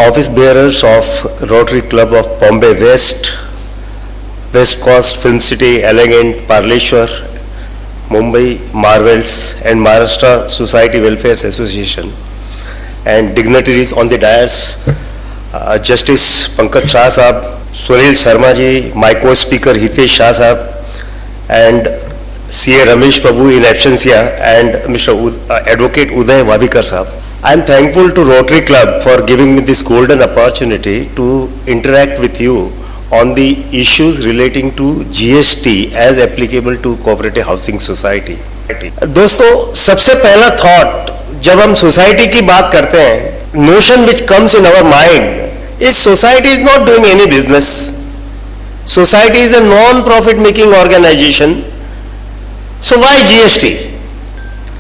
office bearers of Rotary Club of Bombay West, West Coast Film City, Elegant, Parleshwar, Mumbai, Marvels, and Maharashtra Society Welfare Association, and dignitaries on the dais, Justice Pankaj Shah Sahab, Sunil Sharma ji, my co-speaker Hitesh Shah Sahab, and CA Ramesh Prabhu in absentia, and Mr. Advocate Uday Wabikar Sahab. I am thankful to Rotary Club for giving me this golden opportunity to interact with you on the issues relating to GST as applicable to cooperative housing society. दोस्तों, सबसे पहला thought जब हम society की बात करते हैं, notion which comes in our mind is society is not doing any business. Society is a non profit making organisation. So why GST?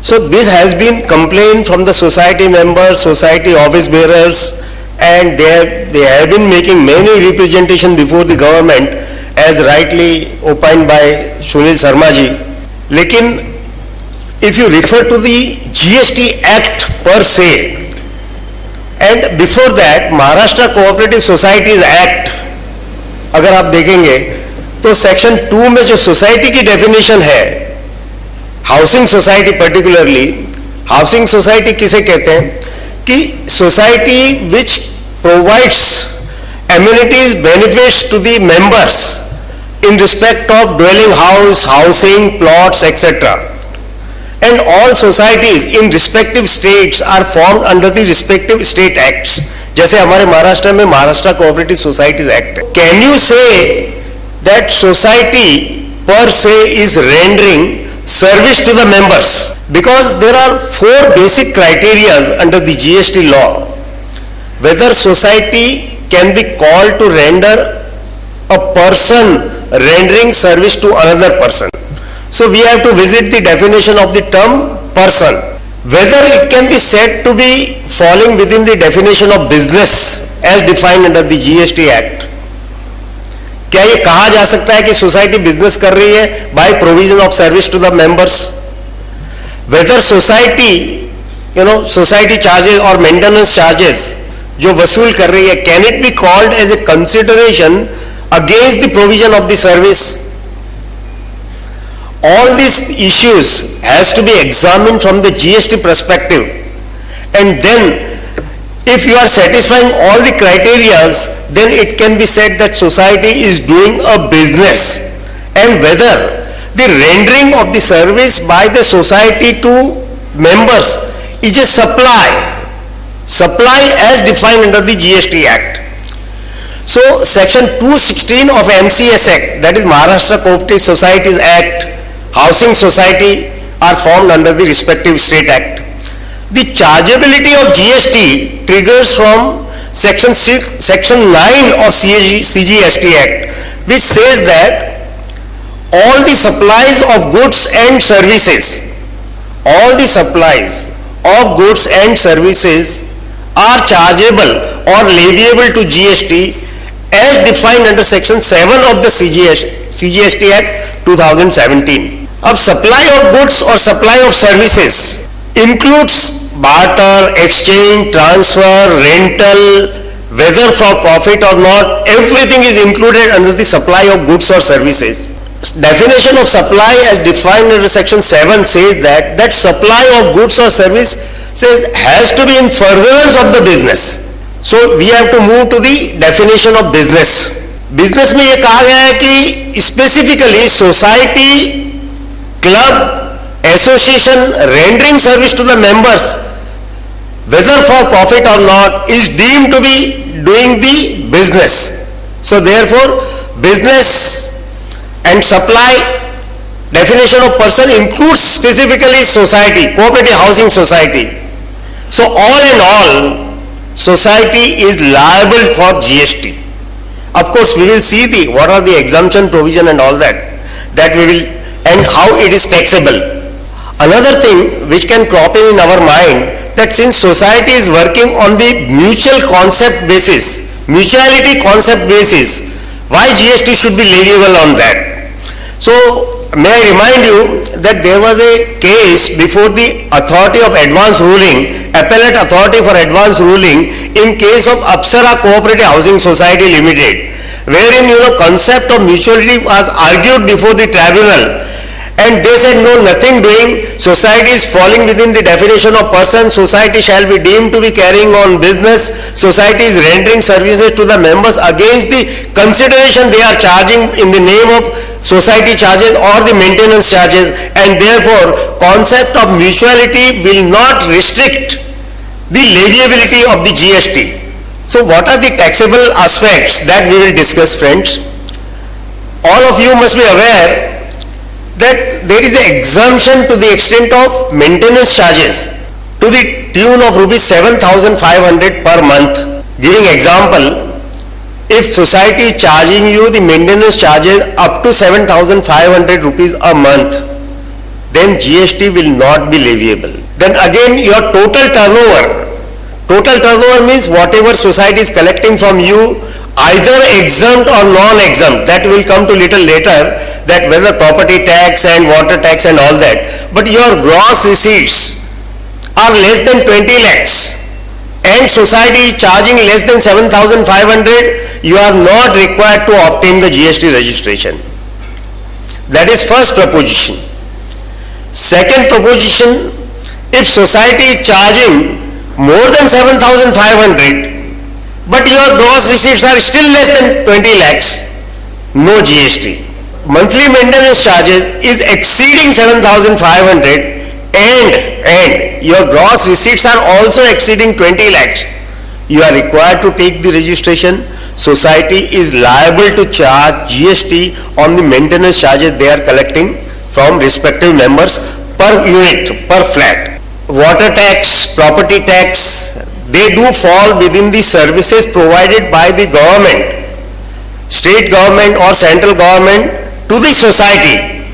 So this has been complained from the society members, society office bearers, and they have been making many representation before the government, as rightly opined by Sunil Sharma ji. लेकिन if you refer to the GST Act per se, and before that Maharashtra Cooperative Societies Act, अगर आप देखेंगे तो section 2 में जो society की definition है, housing society particularly, housing society किसे कहते हैं कि society which provides amenities benefits to the members in respect of dwelling house, housing plots etcetera, and all societies in respective states are formed under the respective state acts. जैसे हमारे महाराष्ट्र में Maharashtra cooperative societies act. Can you say that society per se is rendering service to the members? Because there are 4 basic criteria under the GST law whether society can be called to render a person rendering service to another person. So we have to visit the definition of the term person, whether it can be said to be falling within the definition of business as defined under the GST Act. क्या ये कहा जा सकता है कि society business कर रही है by provision of service to the members? Whether society society charges और मेंटेनेंस चार्जेस जो वसूल कर रही है, can it be called as a consideration against the provision of the service? All this issues has to be examined from the GST perspective, and then if you are satisfying all the criterias, then it can be said that society is doing a business. And whether the rendering of the service by the society to members is a supply as defined under the GST Act. So section 216 of MCS Act, that is Maharashtra Cooperative Societies Act, housing society are formed under the respective state act. The chargeability of GST triggers from section 9 of CGST Act, which says that all the supplies of goods and services, are chargeable or leviable to GST as defined under section 7 of the CGST Act 2017. अब supply of goods or supply of services includes barter, exchange, transfer, rental, whether for profit or not, everything is included under the supply of goods or services. Definition of supply as defined under section 7 says that supply of goods or services has to be in furtherance of the business. So we have to move to the definition of business. Business में ये कहा गया है कि specifically society, club, association rendering service to the members, whether for profit or not, is deemed to be doing the business. So therefore business and supply definition of person includes specifically society, cooperative housing society. So all in all, society is liable for GST. Of course we will see what are the exemption provision and all that we will, and how it is taxable. Another thing which can crop in our mind, that since society is working on the mutuality concept basis, why GST should be leviable on that? So may I remind you that there was a case before the Authority of Advance Ruling, Appellate Authority for Advance Ruling, in case of Apsara Cooperative Housing Society Limited, wherein concept of mutuality was argued before the tribunal, and they said no, nothing doing, society is falling within the definition of person, society shall be deemed to be carrying on business, society is rendering services to the members against the consideration they are charging in the name of society charges or the maintenance charges, and therefore concept of mutuality will not restrict the leviability of the GST. So what are the taxable aspects that we will discuss, friends? All of you must be aware that there is an exemption to the extent of maintenance charges to the tune of rupees 7,500 per month. Giving example, if society is charging you the maintenance charges up to 7,500 rupees a month, then GST will not be leviable. Then again your total turnover means whatever society is collecting from you, either exempt or non-exempt, that will come to little later, that whether property tax and water tax and all that, but your gross receipts are less than 20 lakhs and society is charging less than 7,500, you are not required to obtain the GST registration. That is first proposition. Second proposition, if society is charging more than 7,500, but your gross receipts are still less than 20 lakhs, no GST. Monthly maintenance charges is exceeding 7,500 and your gross receipts are also exceeding 20 lakhs. You are required to take the registration. Society is liable to charge GST on the maintenance charges they are collecting from respective members per unit, per flat. Water tax, property tax, they do fall within the services provided by the government, state government or central government to the society.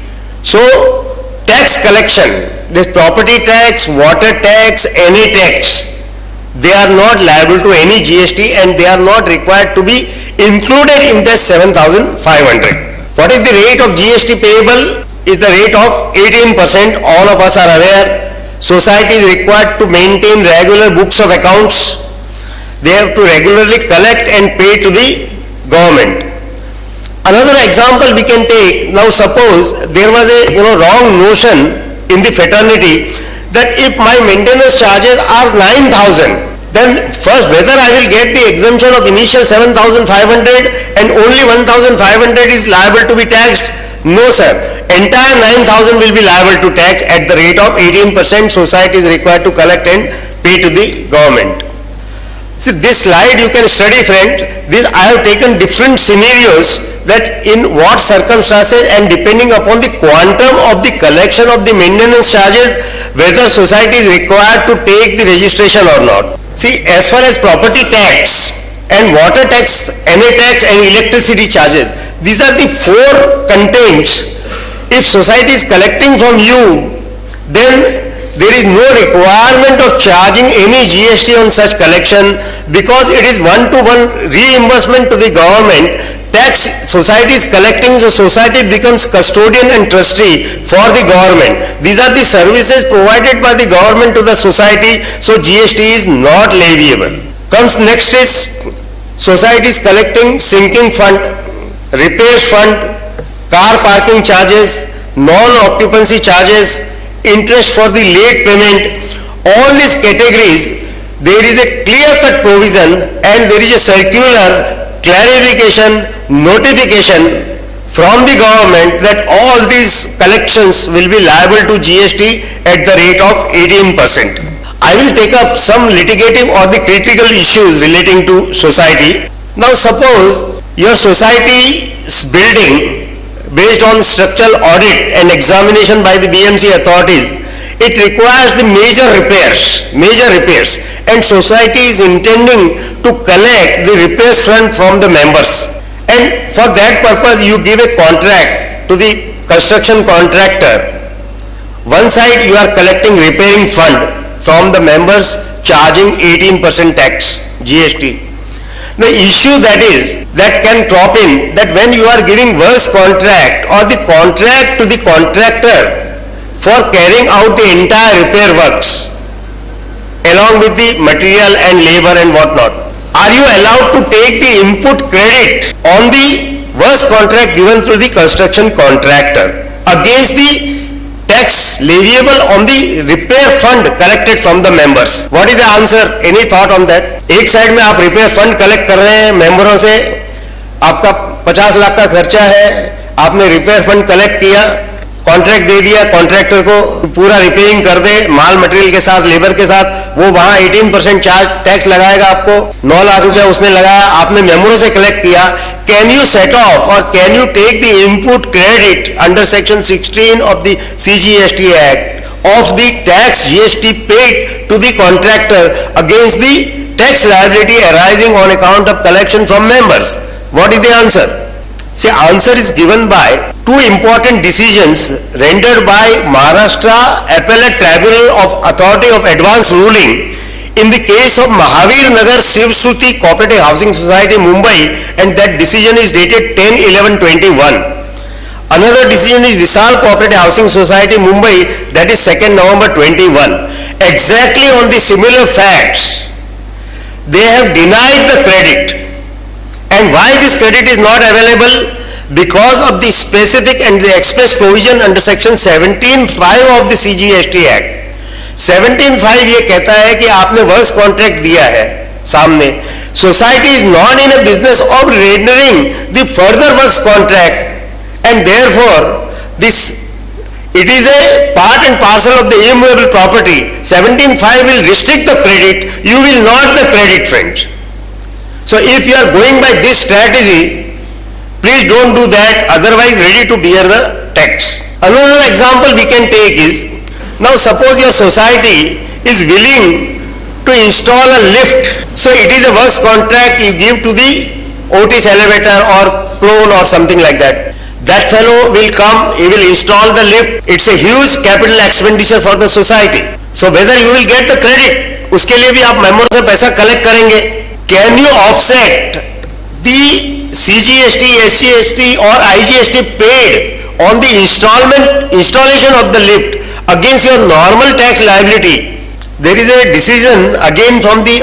So tax collection, this property tax, water tax, any tax, they are not liable to any GST and they are not required to be included in this 7,500. What is the rate of GST payable? Is the rate of 18%. All of us are aware. Society is required to maintain regular books of accounts. They have to regularly collect and pay to the government. Another example we can take, now suppose there was a wrong notion in the fraternity that if my maintenance charges are 9,000, then first whether I will get the exemption of initial 7,500 and only 1,500 is liable to be taxed. No sir, entire 9,000 will be liable to tax at the rate of 18%. Society is required to collect and pay to the government. See, this slide you can study, friend. I have taken different scenarios that in what circumstances and depending upon the quantum of the collection of the maintenance charges, whether society is required to take the registration or not. See, as far as property tax and water tax, NA tax and electricity charges, these are the four contents. If society is collecting from you, then there is no requirement of charging any GST on such collection because it is one-to-one reimbursement to the government. Tax society is collecting, so society becomes custodian and trustee for the government. These are the services provided by the government to the society, so GST is not leviable. Comes next is society is collecting sinking fund, repairs fund, car parking charges, non-occupancy charges, interest for the late payment. All these categories, there is a clear-cut provision and there is a circular clarification, notification from the government that all these collections will be liable to GST at the rate of 18%. I will take up some litigative or the critical issues relating to society. Now suppose your society's building, based on structural audit and examination by the BMC authorities, it requires the major repairs, and society is intending to collect the repairs fund from the members. And for that purpose, you give a contract to the construction contractor. One side you are collecting repairing fund from the members, charging 18% tax, GST. The issue that can crop in, that when you are giving works contract or the contract to the contractor for carrying out the entire repair works along with the material and labor and whatnot, are you allowed to take the input credit on the works contract given through the construction contractor against the tax leviable on the repair fund collected from the members? What is the answer? Any thought on that? एक side में आप repair fund collect कर रहे हैं मेंबरों से, आपका 50 लाख का खर्चा है, आपने रिपेयर फंड कलेक्ट किया, कॉन्ट्रैक्ट दे दिया कॉन्ट्रैक्टर को, पूरा रिपेयरिंग कर दे माल मटेरियल के साथ, लेबर के साथ, वो वहां 18% चार्ज टैक्स लगाएगा आपको, 9 लाख रुपया उसने लगाया, आपने मेंबरों से कलेक्ट किया. Can you set off or can you take the input credit under section 16 of the CGST act of the tax GST paid to the contractor against the tax liability arising on account of collection from members? What is the answer? See, answer is given by two important decisions rendered by Maharashtra Appellate Tribunal of Authority of Advance Ruling in the case of Mahavir Nagar Shiv Shruti Cooperative Housing Society Mumbai, and that decision is dated 10/11/21. Another decision is Vishal Cooperative Housing Society Mumbai, that is 2nd November 21. Exactly on the similar facts, they have denied the credit. And why this credit is not available? Because of the specific and the express provision under section 17(5) of the CGST Act. 17(5) ये कहता है कि आपने works contract दिया है सामने, society is not in a business of rendering the further works contract, and therefore this it is a part and parcel of the immovable property. 17(5) will restrict the credit, you will not the credit, friends. So if you are going by this strategy, please don't do that, otherwise ready to bear the tax. Another example we can take is, now suppose your society is willing to install a lift. So it is a works contract you give to the Otis Elevator or Crone or something like that. That fellow will come, he will install the lift. It's a huge capital expenditure for the society. So whether you will get the credit, उसके लिए भी आप member से पैसा collect करेंगे. Can you offset the CGST, SGST or IGST paid on the installation of the lift against your normal tax liability? There is a decision again from the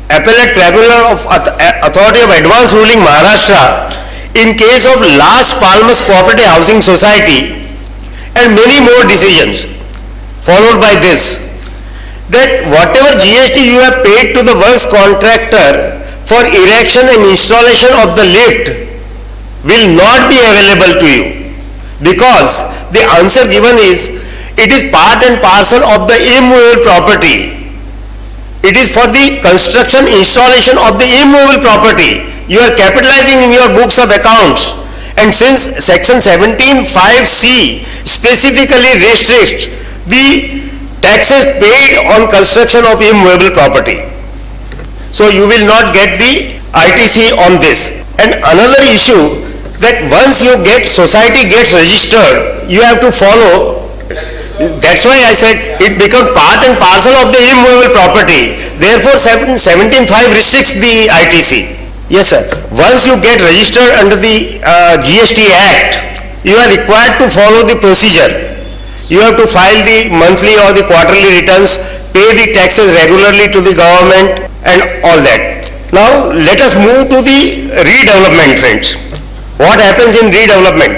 Appellate Tribunal of Authority of Advance Ruling Maharashtra in case of Las Palmas Cooperative Housing Society, and many more decisions followed by this, that whatever GST you have paid to the works contractor for erection and installation of the lift will not be available to you, because the answer given is it is part and parcel of the immovable property. It is for the construction installation of the immovable property. You are capitalizing in your books of accounts, and since section 17(5)(c) specifically restricts the taxes paid on construction of immovable property, so you will not get the ITC on this. And another issue, that once you get society gets registered, you have to follow. That's why I said it becomes part and parcel of the immovable property. Therefore 17(5) restricts the ITC. Yes sir, once you get registered under the GST Act, you are required to follow the procedure. You have to file the monthly or the quarterly returns, pay the taxes regularly to the government and all that. Now let us move to the redevelopment, friends. What happens in redevelopment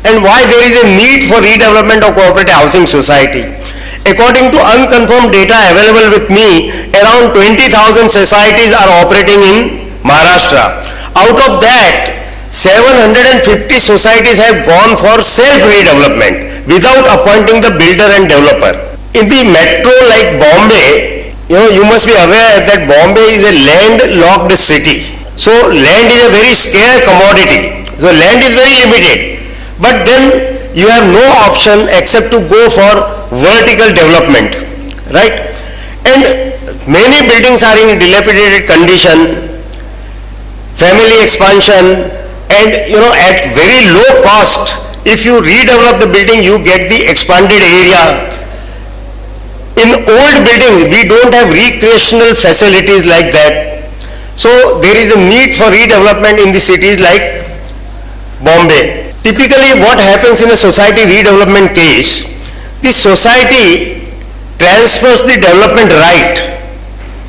and why there is a need for redevelopment of cooperative housing society? According to unconfirmed data available with me, around 20,000 societies are operating in Maharashtra. Out of that, 750 societies have gone for self-redevelopment without appointing the builder and developer. In the metro like Bombay, you must be aware that Bombay is a landlocked city. So land is a very scarce commodity. So land is very limited. But then you have no option except to go for vertical development, right? And many buildings are in dilapidated condition, family expansion, and at very low cost, if you redevelop the building, you get the expanded area. In old buildings, we don't have recreational facilities like that. So there is a need for redevelopment in the cities like Bombay. Typically what happens in a society redevelopment case, the society transfers the development right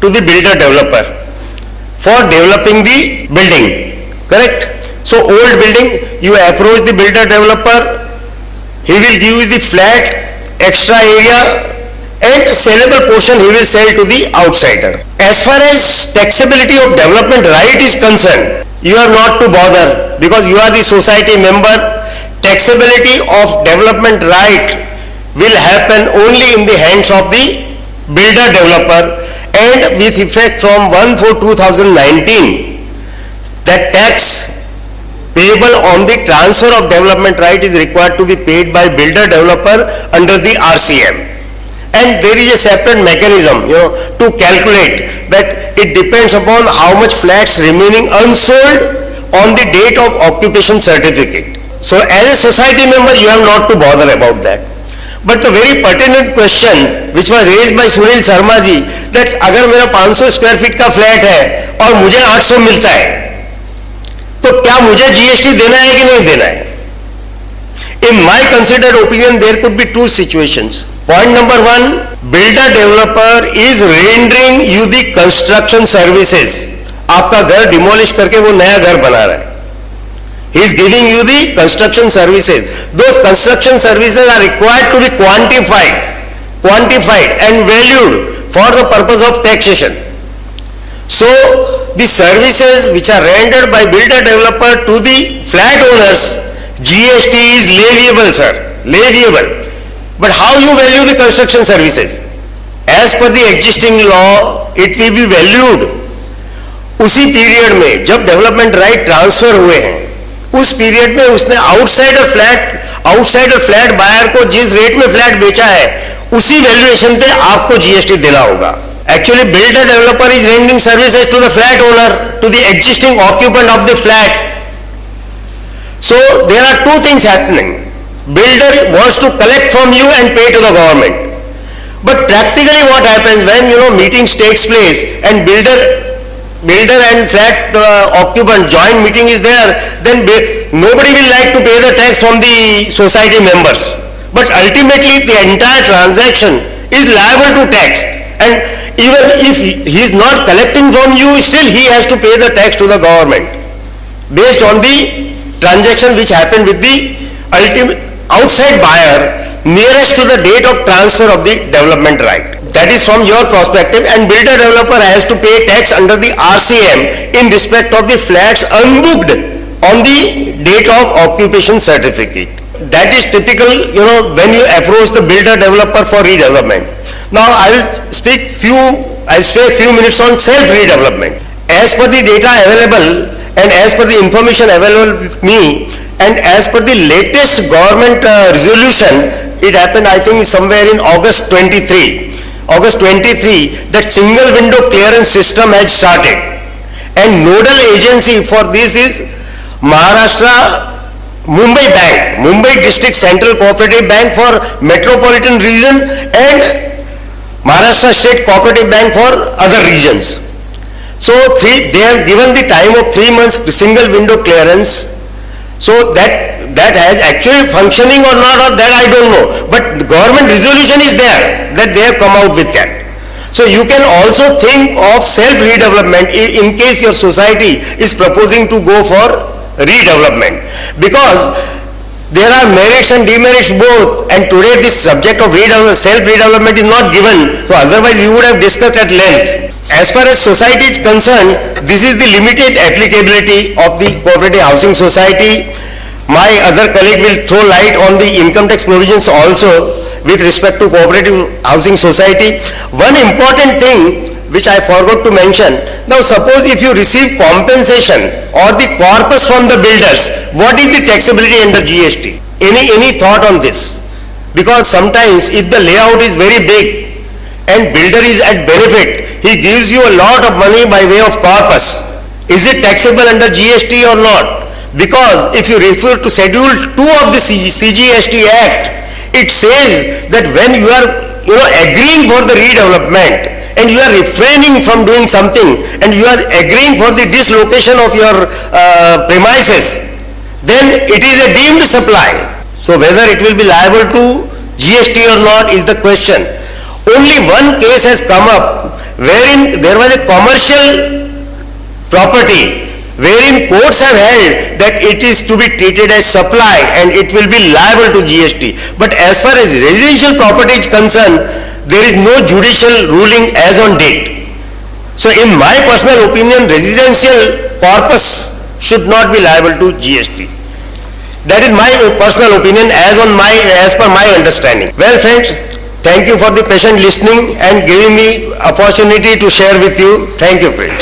to the builder developer for developing the building, correct? So old building, you approach the builder developer, he will give you the flat, extra area and sellable portion he will sell to the outsider. As far as taxability of development right is concerned, you are not to bother because you are the society member. Taxability of development right will happen only in the hands of the builder developer, and with effect from 1/4/2019, that tax payable on the transfer of development right is required to be paid by builder developer under the RCM. And there is a separate mechanism, to calculate that it depends upon how much flats remaining unsold on the date of occupation certificate. So as a society member, you have not to bother about that. But the very pertinent question which was raised by Sunil Sharma ji, that अगर मेरा 500 square feet का flat है और मुझे 800 मिलता है, तो क्या मुझे जीएसटी देना है कि नहीं देना है? In my considered opinion, there could be two situations. Point number one, builder developer is rendering you the construction services. आपका घर डिमोलिश करके वो नया घर बना रहा है. He is giving you the construction services. Those construction services are required to be quantified and valued for the purpose of taxation. So the services which are rendered by builder developer to the flat owners, GST is leviable, sir, leviable. But how you value the construction services? As per the existing law, it will be valued. उसी period में जब development right transfer हुए हैं, उस period में उसने outsider flat buyer को जिस रेट में फ्लैट बेचा है, उसी वैल्यूएशन पे आपको जीएसटी देना होगा. Actually, builder developer is rendering services to the flat owner, to the existing occupant of the flat. So there are two things happening. Builder wants to collect from you and pay to the government. But practically what happens when meetings takes place and builder and flat occupant joint meeting is there, then nobody will like to pay the tax from the society members. But ultimately the entire transaction is liable to tax. And even if he is not collecting from you, still he has to pay the tax to the government based on the transaction which happened with the ultimate outside buyer nearest to the date of transfer of the development right. That is from your perspective, and builder developer has to pay tax under the RCM in respect of the flats unbooked on the date of occupation certificate. That is typical, when you approach the builder developer for redevelopment. Now I will spend few minutes on self-redevelopment. As per the data available and as per the information available with me and as per the latest government resolution, it happened I think somewhere in August 23, that single window clearance system has started, and nodal agency for this is Maharashtra Mumbai Bank, Mumbai District Central Cooperative Bank for Metropolitan region and Maharashtra State Cooperative Bank for other regions. So they have given the time of 3 months single window clearance. So that has actually functioning or not, or that I don't know. But the government resolution is there that they have come out with that. So you can also think of self-redevelopment in case your society is proposing to go for redevelopment, because there are merits and demerits both, and today this subject of self-redevelopment is not given, so otherwise we would have discussed at length. As far as society is concerned, this is the limited applicability of the cooperative housing society. My other colleague will throw light on the income tax provisions also with respect to cooperative housing society. One important thing which I forgot to mention, now suppose if you receive compensation or the corpus from the builders, what is the taxability under GST? Any thought on this? Because sometimes if the layout is very big and builder is at benefit, he gives you a lot of money by way of corpus. Is it taxable under GST or not? Because if you refer to Schedule 2 of the CGST Act, it says that when you are agreeing for the redevelopment, and you are refraining from doing something and you are agreeing for the dislocation of your premises, then it is a deemed supply. So whether it will be liable to GST or not is the question. Only one case has come up wherein there was a commercial property wherein courts have held that it is to be treated as supply and it will be liable to GST. But as far as residential property is concerned, there is no judicial ruling as on date. So in my personal opinion, residential corpus should not be liable to GST. That is my personal opinion as per my understanding. Well friends, thank you for the patient listening and giving me opportunity to share with you. Thank you friends.